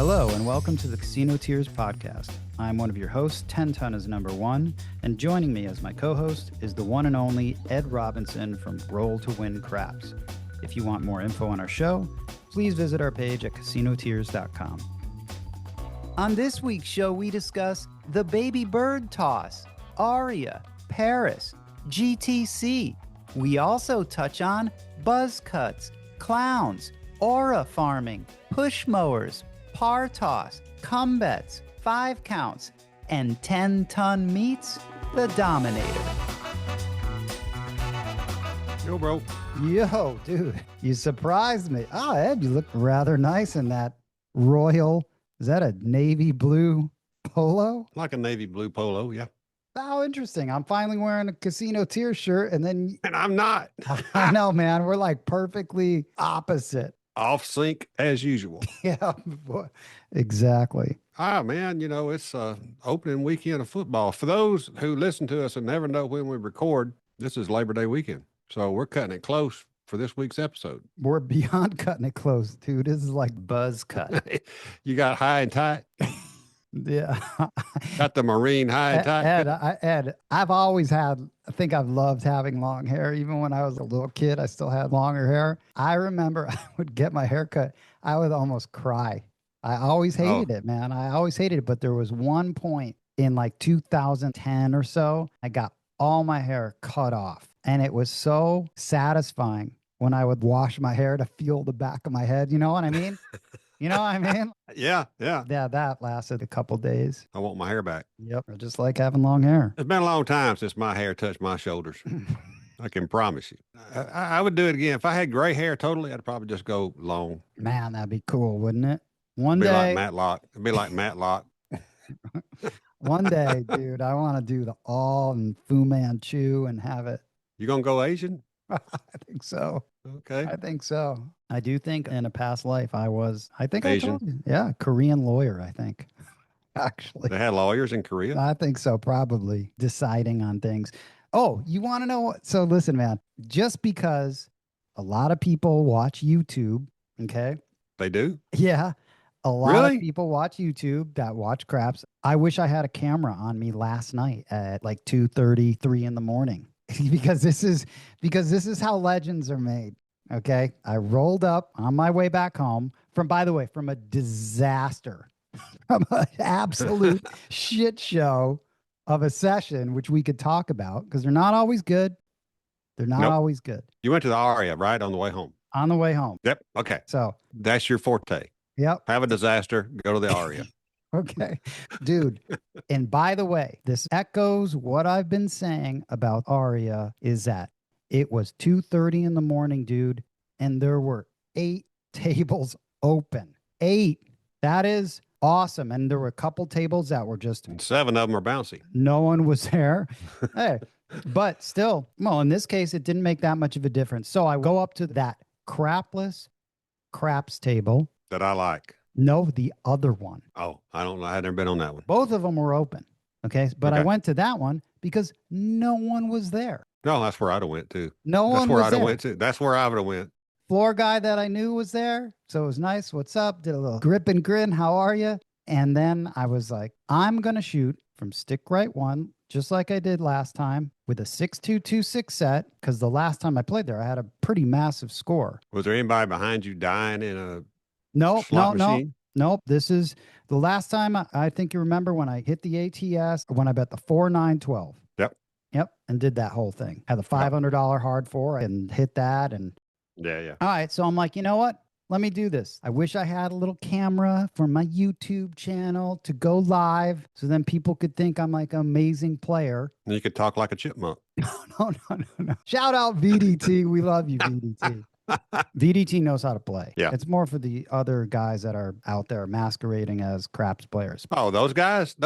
Hello, and welcome to the Casino Tears podcast. I'm one of your hosts, 10 Ton is number one, and joining me as my co-host is the one and only Ed Robinson from Roll to Win Craps. If you want more info on our show, please visit our page at casinotears.com. On this week's show, we discuss the baby bird toss, Aria, Paris, GTC. We also touch on buzz cuts, clowns, aura farming, push mowers, PARR toss, combets, 5 counts, and 10-ton meets the Dominator. Yo, bro. Yo, dude, you surprised me. Oh, Ed, you look rather nice in that royal, is that a navy blue polo? Like a navy blue polo, yeah. How interesting. I'm finally wearing a Casino Tears shirt, and then... And I'm not. I know, man. We're like perfectly opposite. Off sync as usual. Yeah, exactly. Man, it's opening weekend of football. For those who listen to us and never know when we record, this is Labor Day weekend. So we're cutting it close for this week's episode. We're beyond cutting it close, dude. This is like buzz cut. You got high and tight? Yeah. Got the marine high and tight? Ed, I've always I think I've loved having long hair. Even when I was a little kid, I still had longer hair. I remember I would get my hair cut. I would almost cry. I always hated it, man. I always hated it. But there was one point in like 2010 or so, I got all my hair cut off. And it was so satisfying when I would wash my hair to feel the back of my head. You know what I mean? You know what I mean? Yeah. Yeah, that lasted a couple days. I want my hair back. Yep. I just like having long hair. It's been a long time since my hair touched my shoulders. I can promise you. I would do it again. If I had gray hair totally, I'd probably just go long. Man, that'd be cool, wouldn't it? One It'd be day. like Matlock. It'd be like Matlock. One day, dude, I want to do the all and Fu Manchu and have it. You gonna go Asian? I think so. Okay. I think so. I do think in a past life I think Asian. I told you. Yeah, Korean lawyer, I think. Actually. They had lawyers in Korea? I think so, probably deciding on things. Oh, you want to know what? So listen, man, just because a lot of people watch YouTube, okay? They do? Yeah. A lot of people watch YouTube that watch craps. I wish I had a camera on me last night at like 2:30, 3 in the morning. because this is how legends are made. Okay. I rolled up on my way back home from a disaster, from an absolute shit show of a session, which we could talk about because they're not always good. They're not always good. You went to the Aria, right? On the way home? On the way home. Yep. Okay. So that's your forte. Yep. Have a disaster, go to the Aria. Okay, dude. And by the way, this echoes what I've been saying about Aria is that it was 2:30 in the morning, dude, and there were 8 tables open. 8. That is awesome. And there were a couple tables that were just... And 7 of them are bouncy. No one was there. Hey, but still, well, in this case, it didn't make that much of a difference. So I go up to that crapless craps table. That I like. No, the other one. Oh, I don't know. I've never been on that one. Both of them were open. Okay. But I went to that one because no one was there. No, that's where I'd have went to. No one was there. That's where I'd have went to. That's where I would have went. Floor guy that I knew was there. So it was nice. What's up? Did a little grip and grin. How are you? And then I was like, I'm going to shoot from stick right one, just like I did last time with a 6-2-2-6 set. Because the last time I played there, I had a pretty massive score. Was there anybody behind you dying in a No. This is the last time I think you remember when I hit the ATS, when I bet the 4-9-12. Yep. And did that whole thing. Had the $500 hard 4 and hit that. And yeah. All right. So I'm like, you know what? Let me do this. I wish I had a little camera for my YouTube channel to go live so then people could think I'm like an amazing player. And you could talk like a chipmunk. No. Shout out VDT. We love you, VDT. VDT knows how to play. Yeah. It's more for the other guys that are out there masquerading as craps players. Oh, those guys?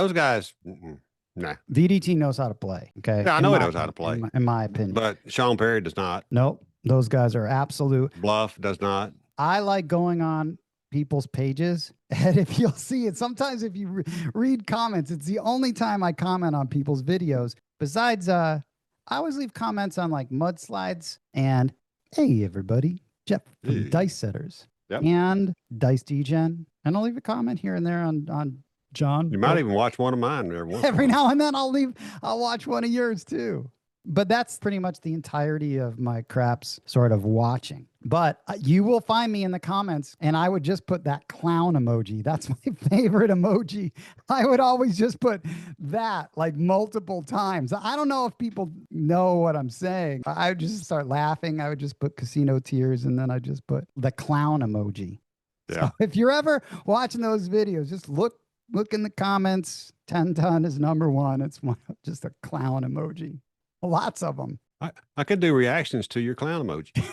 Nah. VDT knows how to play. Okay. Yeah, I know he knows how to play. In my opinion. But Sean Perry does not. Nope. Those guys are absolute. Bluff does not. I like going on people's pages. And if you'll see it, sometimes if you read comments, it's the only time I comment on people's videos. Besides, I always leave comments on like mudslides and hey, everybody, Jeff from Dice Setters. and Dice Degen. And I'll leave a comment here and there on John. You might even watch one of mine every once Every in a while. now and then I'll watch one of yours too. But that's pretty much the entirety of my craps sort of watching. But you will find me in the comments, and I would just put that clown emoji. That's my favorite emoji. I would always just put that like multiple times. I don't know if people know what I'm saying. I would just start laughing. I would just put casino tears, and then I just put the clown emoji. Yeah. So if you're ever watching those videos, just look in the comments. 10 ton is number one. It's just a clown emoji. Lots of them. I could do reactions to your clown emoji.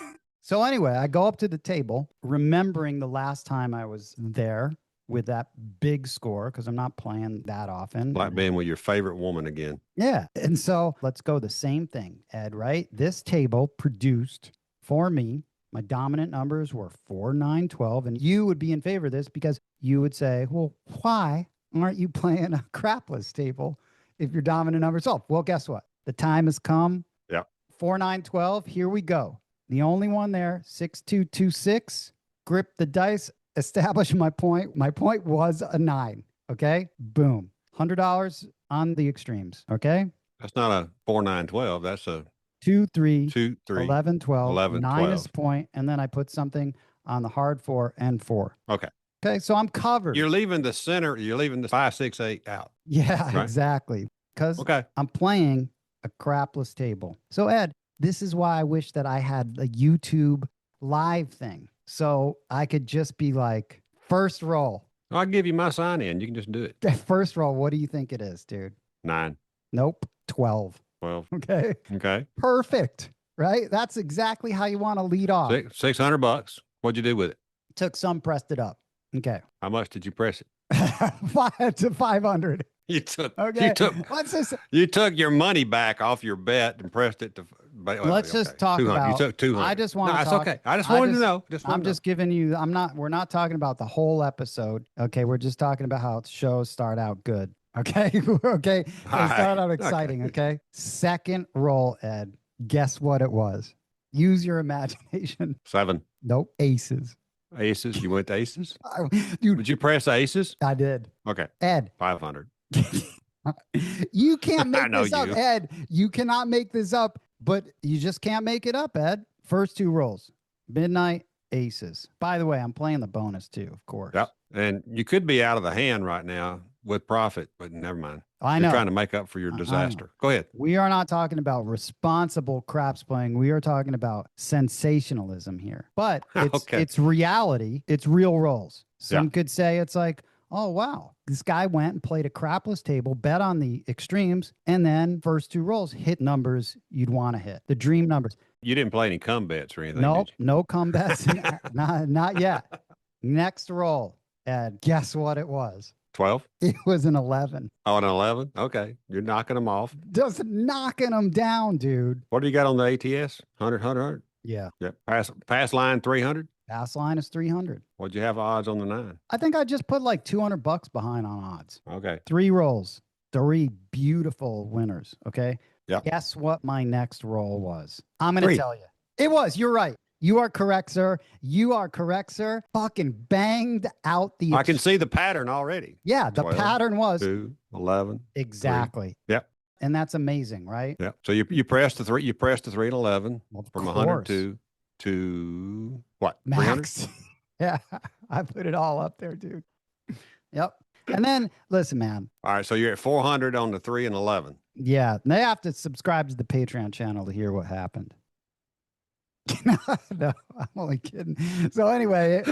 So anyway, I go up to the table, remembering the last time I was there with that big score, because I'm not playing that often. Like being with your favorite woman again. Yeah. And so let's go the same thing, Ed, right? This table produced for me, my dominant numbers were 4, 9, 12. And you would be in favor of this because you would say, well, why aren't you playing a crapless table if your dominant number is 12? Well, guess what? The time has come. Yeah. 4, 9, 12. Here we go. The only one there, 6, 2, 2, 6. Grip the dice, establish my point. My point was a 9. Okay. Boom. $100 on the extremes. Okay. That's not a 4, 9, 12. That's a 2, 3, 2, 3, 11, 12. 11, 9 12. is point. And then I put something on the hard 4 and 4. Okay. Okay. So I'm covered. You're leaving the center. You're leaving the 5, 6, 8 out. Yeah, right? exactly. Because Okay. I'm playing a crapless table. So Ed, this is why I wish that I had a YouTube live thing. So I could just be like, first roll. I'll give you my sign in. You can just do it. First roll. What do you think it is, dude? 9, Nope. 12. 12. Okay. Okay. Perfect. Right? That's exactly how you want to lead off. $600. What'd you do with it? Took some, pressed it up. Okay. How much did you press it? 5 to 500. You took. Okay. You You took your money back off your bet and pressed it to. Let's just talk 200. about. You took 200. I just want to that's talk. okay. I just wanted to know. I'm just giving you. We're not talking about the whole episode. Okay. We're just talking about how shows start out good. Okay. Okay. They start out exciting. Okay. Second roll, Ed. Guess what it was? Use your imagination. 7. Nope. Aces. Aces. You went to aces? Dude. Did you press aces? I did. Okay. Ed. 500. You can't make this up, you. Ed. You cannot make this up, but you just can't make it up, Ed. First 2 rolls. Midnight aces. By the way, I'm playing the bonus too, of course. Yep. And you could be out of the hand right now with profit, but never mind. I You're know. trying to make up for your disaster. Go ahead. We are not talking about responsible craps playing. We are talking about sensationalism here. But it's reality. It's real rolls. Some could say it's like, oh, wow, this guy went and played a crapless table, bet on the extremes, and then first 2 rolls hit numbers you'd want to hit, the dream numbers. You didn't play any come bets or anything. Nope, no comebacks. not yet. Next roll, Ed, guess what it was? 12? It was an 11. Oh, an 11? Okay. You're knocking them off. Just knocking them down, dude. What do you got on the ATS? 100, 100? Yeah. Yep. Pass line 300? Pass line is 300. What'd you have odds on the 9? I think I just put like $200 behind on odds. Okay. 3 rolls, 3 beautiful winners. Okay. Yep. Guess what my next roll was? I'm going to 3. tell you. It was. You're right. You are correct, sir. You are correct, sir. Fucking banged out the. I can see the pattern already. Yeah. The 12, pattern was 2, 11. exactly. 3. Yep. And that's amazing, right? Yep. So you pressed the 3. You pressed the 3 and 11 from course. 102 to what? 300? Max. Yeah. I put it all up there, dude. Yep. And then listen, man. All right. So you're at 400 on the 3 and 11. Yeah. They have to subscribe to the Patreon channel to hear what happened. No, I'm only kidding. So anyway,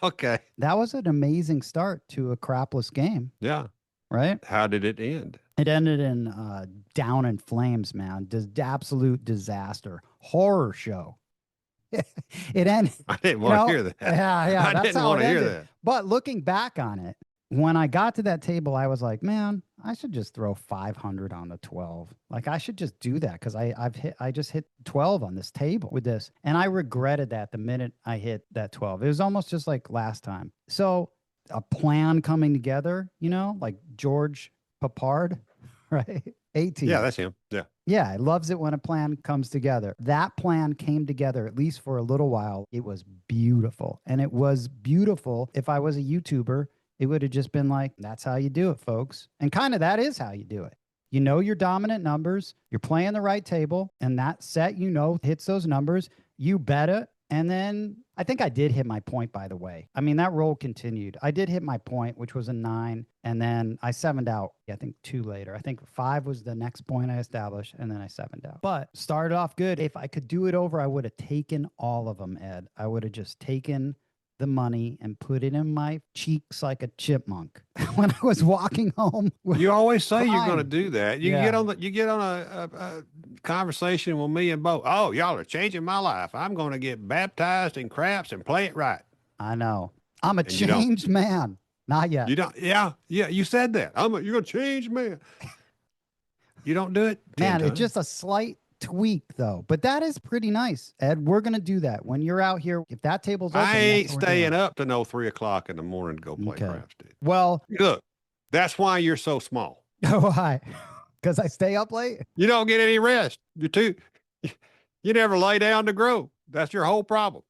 okay. That was an amazing start to a crapless game. Yeah. Right? How did it end? It ended in down in flames, man. Absolute disaster. Horror show. It ended. I didn't want to hear that. Yeah. I didn't want to hear that. But looking back on it, when I got to that table, I was like, man, I should just throw 500 on the 12. Like I should just do that because I just hit 12 on this table with this. And I regretted that the minute I hit that 12. It was almost just like last time. So a plan coming together, like George Papard, right? 18. Yeah, that's him. Yeah. Yeah, he loves it when a plan comes together. That plan came together, at least for a little while. It was beautiful. And it was beautiful. If I was a YouTuber, it would have just been like, that's how you do it, folks. And kind of that is how you do it. You know your dominant numbers, you're playing the right table, and that set, hits those numbers. You bet it. And then I think I did hit my point, by the way. I mean, that roll continued. I did hit my point, which was a 9. And then I 7'd out, I think 2 later. I think 5 was the next point I established. And then I 7'd out. But started off good. If I could do it over, I would have taken all of them, Ed. I would have just taken the money and put it in my cheeks like a chipmunk when I was walking home. You always say you're going to do that. You Yeah. get on a conversation with me and Bo. Oh, y'all are changing my life. I'm going to get baptized in craps and play it right. I know. I'm a And you changed man. Not yet. You don't. Yeah. You said that. You're going to change, man. You don't do it. Man, 10 it's times. just a slight tweak though, but that is pretty nice, Ed. We're gonna do that when you're out here. If that table's open, I ain't that's what we're staying doing. up to no 3 o'clock in the morning to go play Okay. craps, dude. Well, Look, that's why you're so small. why? Because I stay up late. You don't get any rest. You never lay down to grow. That's your whole problem.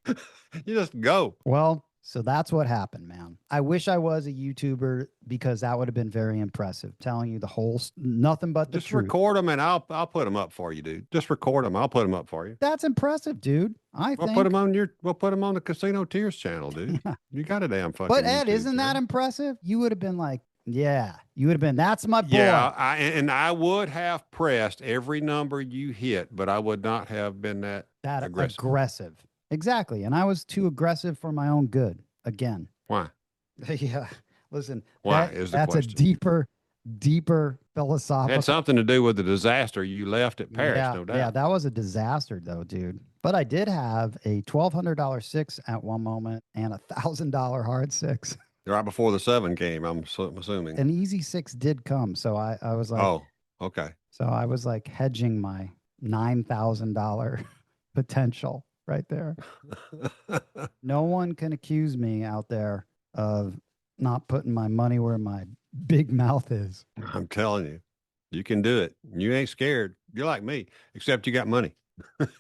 You just go. Well, so that's what happened, man. I wish I was a YouTuber because that would have been very impressive. Telling you the whole, nothing but the Just truth. record them and I'll put them up for you, dude. Just record them. I'll put them up for you. That's impressive, dude. We'll think. put them on the Casino Tears channel, dude. You got a damn fucking. But Ed, YouTube isn't that channel. impressive? You would have been like, yeah. You would have been. That's my boy. Yeah, I would have pressed every number you hit, but I would not have been that aggressive. Exactly. And I was too aggressive for my own good. Again. Why? Yeah. Listen, Why is the that's question. a deeper philosophical. Had something to do with the disaster you left at Paris, no doubt. Yeah, that was a disaster though, dude. But I did have a $1,200 6 at one moment and a $1,000 hard 6. Right before the 7 came, I'm assuming. An easy 6 did come. So I was like, oh, okay. So I was like hedging my $9,000 potential right there. No one can accuse me out there of not putting my money where my big mouth is. I'm telling you, you can do it. You ain't scared. You're like me, except you got money.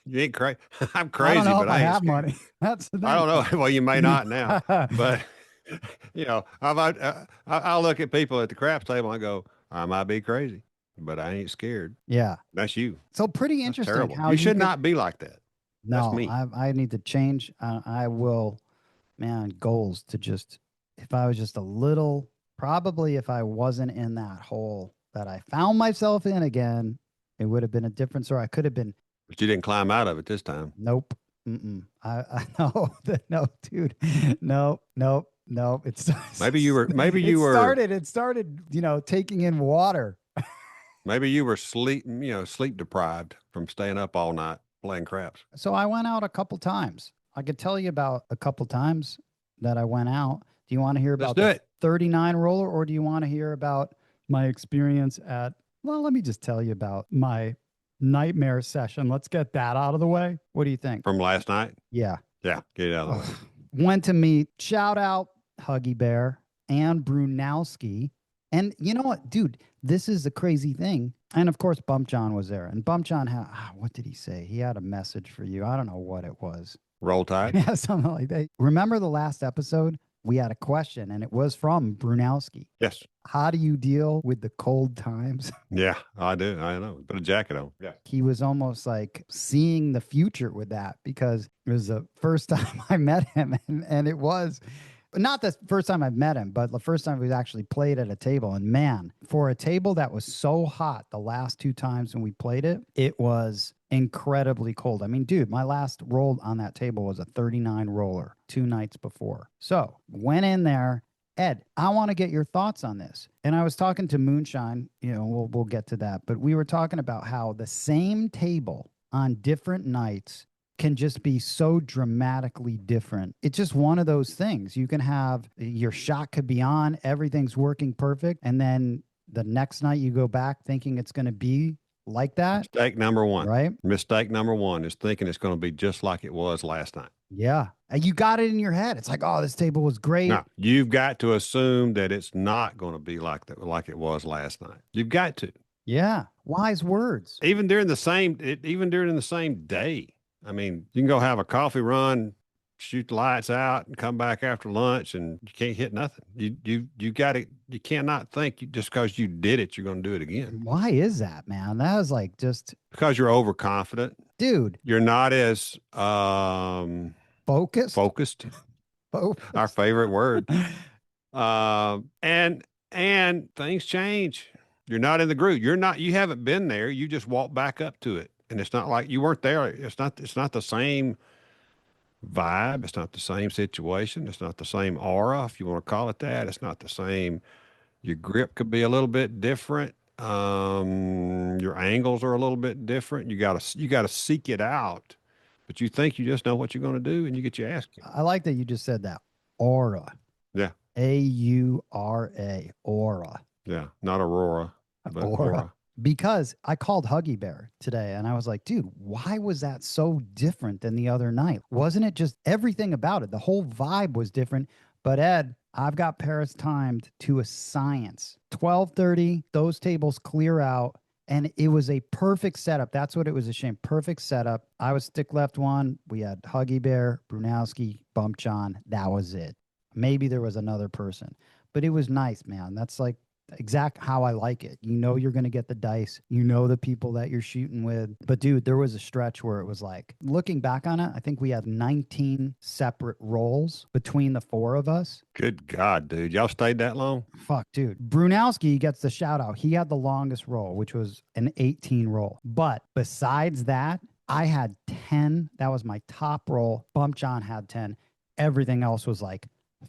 You ain't crazy. I'm crazy, I don't know but if I ain't have scared. money. That's the thing. I don't know. Well, you may not now, but I'll look at people at the craps table and I go, I might be crazy, but I ain't scared. Yeah. That's you. So pretty That's interesting. terrible. How You should could- not be like that. No, That's me. I need to change. I will, man, goals to just, if I was just a little, probably if I wasn't in that hole that I found myself in again, it would have been a different story. I could have been, But you didn't climb out of it this time. nope. I no, no, dude. Nope. It's Maybe you were, it started, taking in water. maybe you were sleep deprived from staying up all night playing craps. So I went out a couple times. I could tell you about a couple times that I went out. Do you want to hear about Let's do it. 39 roller, or do you want to hear about my experience at, well, let me just tell you about my nightmare session. Let's get that out of the way. What do you think? From last night? Yeah. Yeah, get it out of the way. Went to meet, shout out Huggy Bear and Brunowski. And you know what, dude, this is the crazy thing. And of course, Bump John was there. And Bump John had, what did he say? He had a message for you. I don't know what it was. Roll Tide? Yeah, something like that. Remember the last episode? We had a question, and it was from Brunowski. Yes. How do you deal with the cold times? Yeah, I do. I know. Put a jacket on. Yeah. He was almost like seeing the future with that, because it was the first time I met him. And it was not the first time I've met him, but the first time we actually played at a table. And man, for a table that was so hot the last 2 times when we played it, it was incredibly cold. I mean, dude, my last roll on that table was a 39 roller 2 nights before. So went in there. Ed, I want to get your thoughts on this. And I was talking to Moonshine, we'll get to that, but we were talking about how the same table on different nights can just be so dramatically different. It's just one of those things. You can have your shot could be on, everything's working perfect, and then the next night you go back thinking it's going to be like that. Mistake number 1. Right? Mistake number 1 is thinking it's going to be just like it was last night. Yeah. And you got it in your head. It's like, oh, this table was great. No, you've got to assume that it's not going to be like it was last night. You've got to. Yeah. Wise words. Even during the same day. I mean, you can go have a coffee run, shoot the lights out, and come back after lunch, and you can't hit nothing. You got to you cannot think just because you did it, you're going to do it again. Why is that, man? That was like just, Because you're overconfident. dude, You're not as focused. focused. Our Focused. favorite word. And things change. You're not in the group. You haven't been there. You just walk back up to it. And it's not like you weren't there. It's not the same vibe. It's not the same situation. It's not the same aura, if you want to call it that. It's not the same. Your grip could be a little bit different. Your angles are a little bit different. You gotta seek it out, but you think you just know what you're going to do, and you get your ass kicked. I like that you just said that. Aura. Yeah, Aura. Aura. yeah, not Aurora, but aura. Because I called Huggy Bear today and I was like, dude, why was that so different than the other night? Wasn't it just everything about it? The whole vibe was different. But Ed, I've got Paris timed to a science. 12:30, those tables clear out. And it was a perfect setup. That's what it was, a shame. Perfect setup. I was stick left one. We had Huggy Bear, Brunowski, Bump John. That was it. Maybe there was another person, but it was nice, man. That's like exact how I like it. You know, you're going to get the dice, you know, the people that you're shooting with. But dude, there was a stretch where it was like, looking back on it, I think we had 19 separate rolls between the four of us. Good God, dude. Y'all stayed that long? Fuck, dude. Brunowski gets the shout out. He had the longest roll, which was an 18 roll. But besides that, I had 10. That was my top roll. Bump John had 10. Everything else was like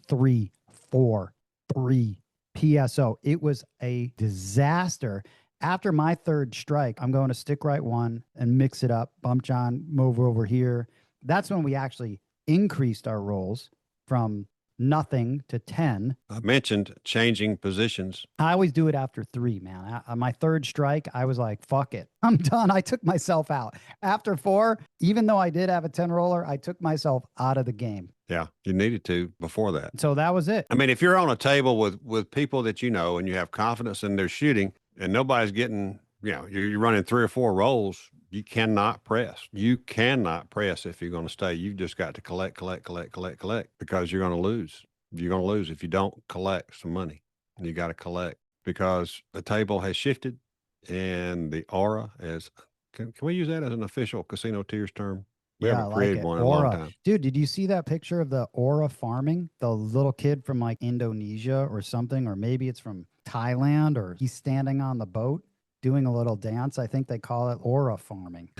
3, 4, 3. PSO. It was a disaster. After my third strike, I'm going to stick right one and mix it up. Bump John, move over here. That's when we actually increased our rolls from nothing to 10. I mentioned changing positions. I always do it after 3, man. My third strike, I was like, fuck it. I'm done. I took myself out. After 4, even though I did have a 10 roller, I took myself out of the game. Yeah, you needed to before that. So that was it. I mean, if you're on a table with people that you know and you have confidence in their shooting and nobody's getting, you're running 3 or 4 rolls, you cannot press. You cannot press if you're going to stay. You've just got to collect because you're going to lose. You're going to lose if you don't collect some money. You got to collect because the table has shifted and the aura is. Can we use that as an official Casino Tiers term? We haven't created one in a long time. Dude, did you see that picture of the aura farming? The little kid from like Indonesia or something, or maybe it's from Thailand, or he's standing on the boat doing a little dance. I think they call it aura farming.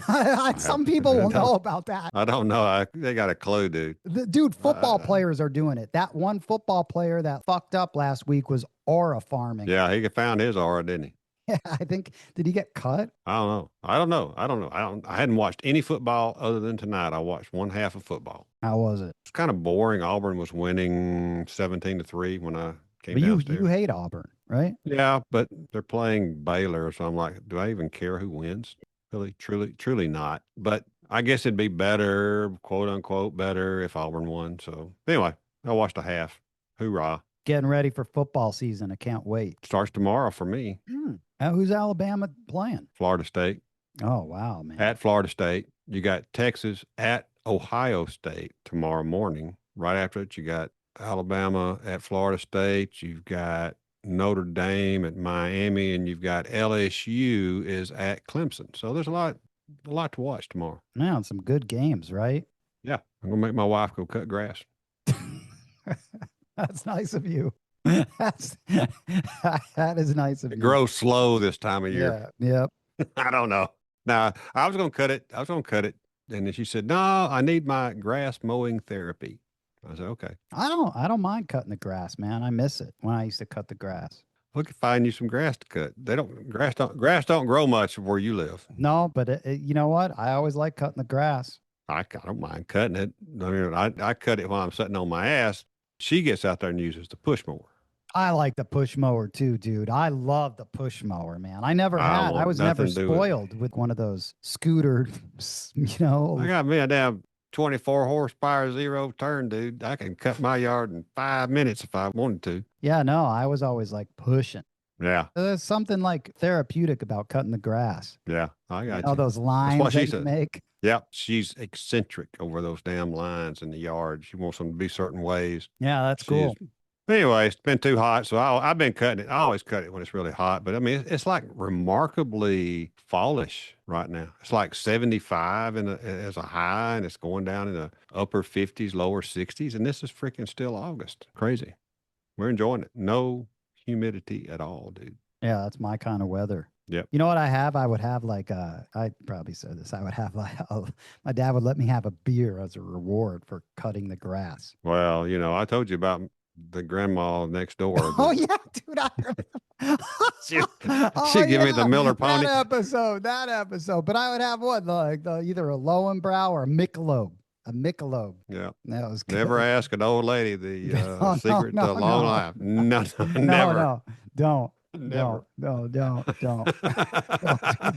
Some people will know about that. I don't know. They got a clue, dude. Dude, football players are doing it. That one football player that fucked up last week was aura farming. Yeah, he found his aura, didn't he? Yeah, I think. Did he get cut? I don't know. I hadn't watched any football other than tonight. I watched one half of football. How was it? It's kind of boring. Auburn was winning 17-3 when I came downstairs. You hate Auburn, right? Yeah, but they're playing Baylor, so I'm like, do I even care who wins? Really, truly not. But I guess it'd be better, quote unquote, better if Auburn won. So anyway, I watched a half. Hoorah. Getting ready for football season. I can't wait. Starts tomorrow for me. Who's Alabama playing? Florida State. Oh, wow, man. At Florida State. You got Texas at Ohio State tomorrow morning. Right after it, you got Alabama at Florida State. You've got Notre Dame at Miami, and you've got LSU is at Clemson. So there's a lot to watch tomorrow. Man, some good games, right? Yeah. I'm going to make my wife go cut grass. That's nice of you. That is nice of you. It grows slow this time of year. Yeah. Yep. I don't know. Now, I was going to cut it. And then she said, no, I need my grass mowing therapy. I said, okay. I don't mind cutting the grass, man. I miss it when I used to cut the grass. Look, find you some grass to cut. Grass don't grow much where you live. No, but you know what? I always like cutting the grass. I don't mind cutting it. I mean, I cut it while I'm sitting on my ass. She gets out there and uses the push mower. I like the push mower too, dude. I love the push mower, man. I was never spoiled with one of those scooter, I got me a damn 24 horsepower, 0 turn, dude. I can cut my yard in 5 minutes if I wanted to. Yeah, no, I was always like pushing. Yeah. There's something like therapeutic about cutting the grass. Yeah. I You got know, you. those That's lines what she that you said. make. Yep. She's eccentric over those damn lines in the yard. She wants them to be certain ways. Yeah, that's She's cool. Anyway, it's been too hot, so I've been cutting it. I always cut it when it's really hot, but I mean, it's like remarkably fallish right now. It's like 75 as a high, and it's going down in the upper 50s, lower 60s, and this is freaking still August. Crazy. We're enjoying it. No humidity at all, dude. Yeah, that's my kind of weather. Yep. You know what I have? I would have like I probably said this. I would have like my dad would let me have a beer as a reward for cutting the grass. Well, I told you about the grandma next door. Oh yeah, dude, I remember. She, Oh she'd give me the yeah, Miller pony. that episode. But I would have one like either a Lowenbrow or a Michelob. A Michelob. Yeah. That was good. Never ask an old lady the No, secret to long life. No, never. no, don't. Never. Don't.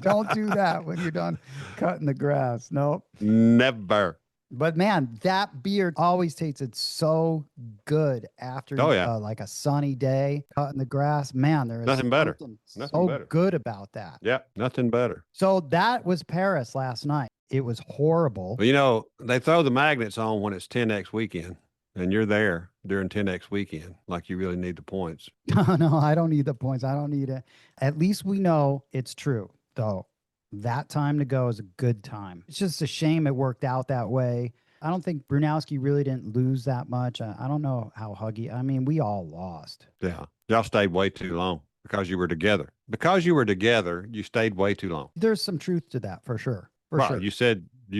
Don't do that when you're done cutting the grass. Nope. Never. But man, that beer always tasted so good after Oh, yeah. like a sunny day cutting the grass. Man, there is Nothing better. something Nothing so better. good about that. Yeah, nothing better. So that was Paris last night. It was horrible. Well, they throw the magnets on when it's 10X weekend, and you're there during 10X weekend, like you really need the points. No, I don't need the points. I don't need it. At least we know it's true, though. That time to go is a good time. It's just a shame it worked out that way. I don't think Brunowski really didn't lose that much. I don't know how Huggy. I mean, we all lost. Yeah. Y'all stayed way too long because you were together. Because you were together, you stayed way too long. There's some truth to that for sure. For Right. sure. You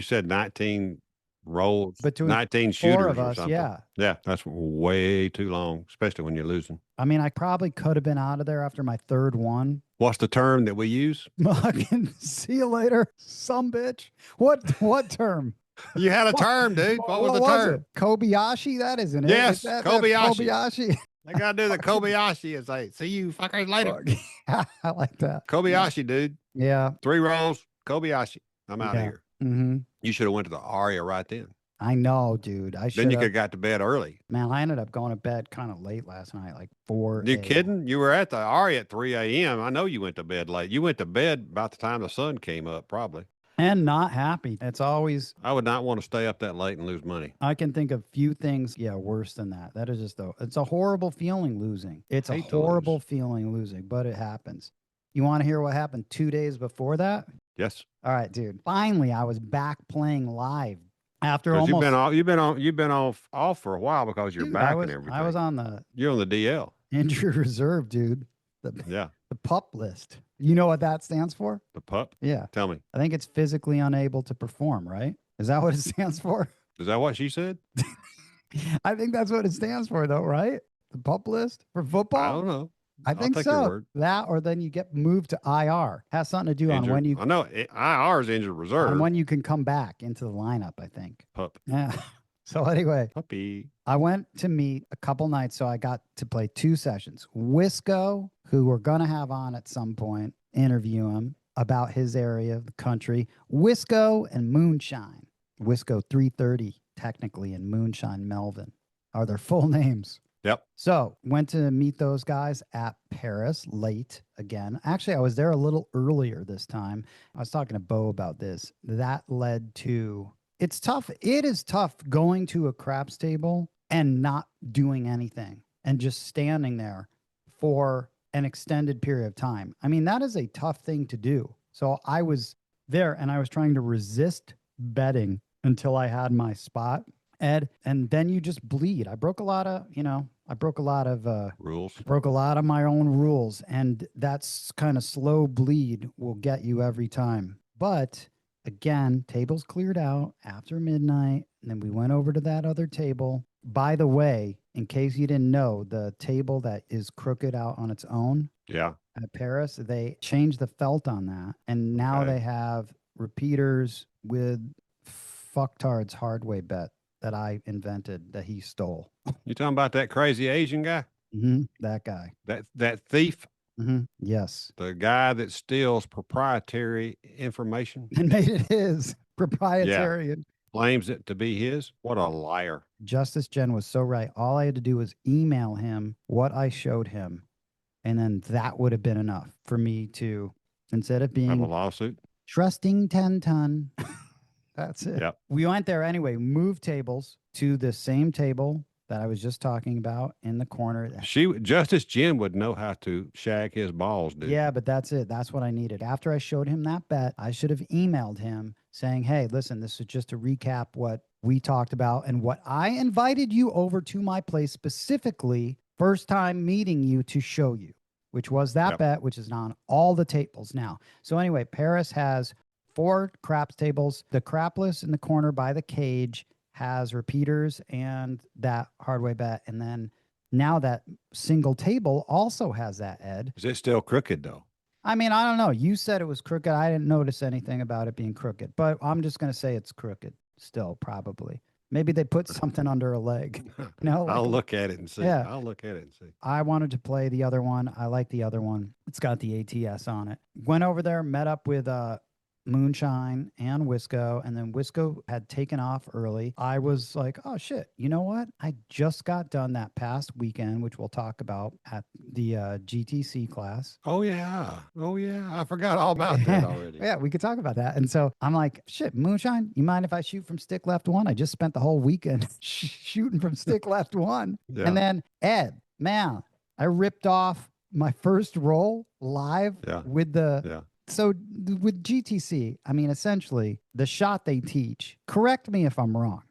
said 19 rolls, Between 19 shooters four of or us, something. yeah. Yeah, that's way too long, especially when you're losing. I mean, I probably could have been out of there after my third one. What's the term that we use? Fucking see you later, some bitch. What term? You had a term, dude. What was the term? It? Kobayashi? That isn't it. Yes, That's Kobayashi. Kobayashi. I gotta do the Kobayashi and say, see you fuckers later. I like that. Kobayashi, dude. Yeah. 3 rolls, Kobayashi. I'm out of here. Mm-hmm. You should have went to the Aria right then. I know, dude. I should. Then you could have got to bed early. Man, I ended up going to bed kind of late last night, like 4. You kidding? You were at the Aria at 3 a.m. I know you went to bed late. You went to bed about the time the sun came up, probably. And not happy. It's always. I would not want to stay up that late and lose money. I can think of few things, worse than that. That is just it's a horrible feeling losing. It's a horrible feeling losing, but it happens. You want to hear what happened 2 days before that? Yes. All right, dude. Finally, I was back playing live after almost. You've been off for a while because you're back and everything. I was on the. You're on the DL. Injury reserve, dude. The PUP list. You know what that stands for? The PUP? Yeah. Tell me. I think it's physically unable to perform, right? Is that what it stands for? Is that what she said? I think that's what it stands for, though, right? The PUP list for football? I don't know. I think so. That, or then you get moved to IR. Has something to do on when you. I know IR is injured reserve. On when you can come back into the lineup, I think. PUP. Yeah. So anyway, puppy. I went to meet a couple nights, so I got to play 2 sessions. Wisco, who we're going to have on at some point, interview him about his area of the country. Wisco and Moonshine. Wisco 330, technically, and Moonshine Melvin are their full names. Yep. So went to meet those guys at Paris late again. Actually, I was there a little earlier this time. I was talking to Bo about this. That led to... It's tough. It is tough going to a craps table and not doing anything and just standing there for an extended period of time. I mean, that is a tough thing to do. So I was there and I was trying to resist betting until I had my spot, Ed. And then you just bleed. I broke a lot of Rules. Broke a lot of my own rules. And that's kind of slow bleed will get you every time. But again, tables cleared out after midnight, and then we went over to that other table. By the way, in case you didn't know, the table that is crooked out on its own at Paris, they changed the felt on that, and now they have repeaters with fucktard's hardway bet that I invented that he stole. You talking about that crazy Asian guy? Mm-hmm. That guy. That thief? Mm-hmm. Yes. The guy that steals proprietary information and made it his proprietary. And claims it to be his. What a liar. Justice Jen was so right. All I had to do was email him what I showed him, And then that would have been enough for me to, instead of Have a being lawsuit. trusting 10 ton, that's it. Yep. We went there anyway, moved tables to the same table that I was just talking about in the corner. Justice Jen would know how to shag his balls, dude. Yeah, but that's it. That's what I needed. After I showed him that bet, I should have emailed him saying, hey, listen, this is just to recap what we talked about and what I invited you over to my place specifically, first time meeting you to show you, which was that bet, which is on all the tables now. So anyway, Paris has 4 craps tables. The crapless in the corner by the cage has repeaters and that hardway bet. And then now that single table also has that, Ed. Is it still crooked though? I mean, I don't know. You said it was crooked. I didn't notice anything about it being crooked, but I'm just going to say it's crooked still, probably. Maybe they put something under a leg. No, like, I'll look at it and see. Yeah. I'll look at it and see. I wanted to play the other one. I like the other one. It's got the ATS on it. Went over there, met up with Moonshine and Wisco, and then Wisco had taken off early. I was like, oh shit, you know what? I just got done that past weekend, which we'll talk about at the GTC class. Oh yeah. I forgot all about that already. Yeah, we could talk about that. And so I'm like, shit, Moonshine, you mind if I shoot from stick left one? I just spent the whole weekend shooting from stick left one. Yeah. And then Ed, man, I ripped off my first roll live with the... Yeah. So with GTC, I mean, essentially, the shot they teach, correct me if I'm wrong.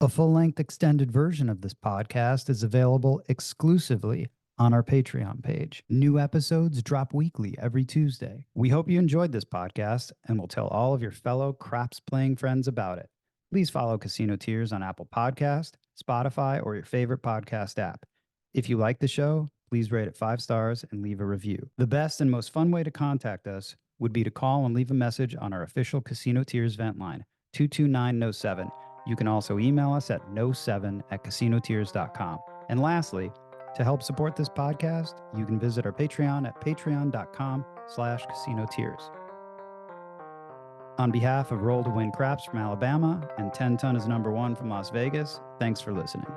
A full-length extended version of this podcast is available exclusively on our Patreon page. New episodes drop weekly every Tuesday. We hope you enjoyed this podcast and will tell all of your fellow craps-playing friends about it. Please follow Casino Tears on Apple Podcast, Spotify, or your favorite podcast app. If you like the show, please rate it 5 stars and leave a review. The best and most fun way to contact us would be to call and leave a message on our official Casino Tears vent line, 229-NO7. You can also email us at no7@casinotears.com. And lastly, to help support this podcast, you can visit our Patreon at patreon.com/casinotears. On behalf of Roll to Win Craps from Alabama and 10 Ton is #1 from Las Vegas, thanks for listening.